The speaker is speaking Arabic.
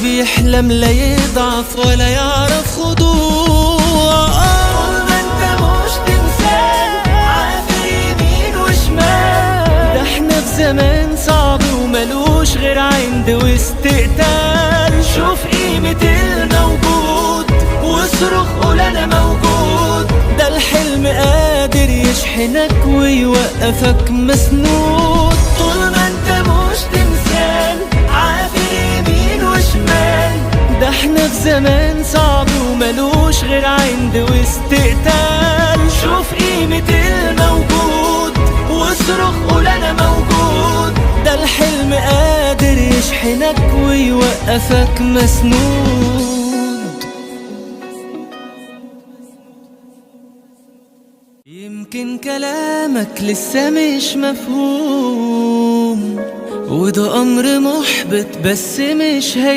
بيحلم لا يضعف ولا يعرف خضوع. طول ما انت مش تمثال عافر يمين وشمال، ده احنا في زمان صعب وملوش غير عند واستقتال. شوف قيمة الموجود واصرخ قول انا موجود، ده الحلم قادر يشحنك ويوقفك مسنود. طول ما انت مش تمثال عافر يمين وشمال، ده احنا في زمان صعب وملوش غير عند واستقتال. شوف قيمة الموجود واصرخ قول انا موجود، ده الحلم قادر يشحنك ويوقفك مسنود. يمكن كلامك لسه مش مفهوم، وده أمر محبط بس مش هي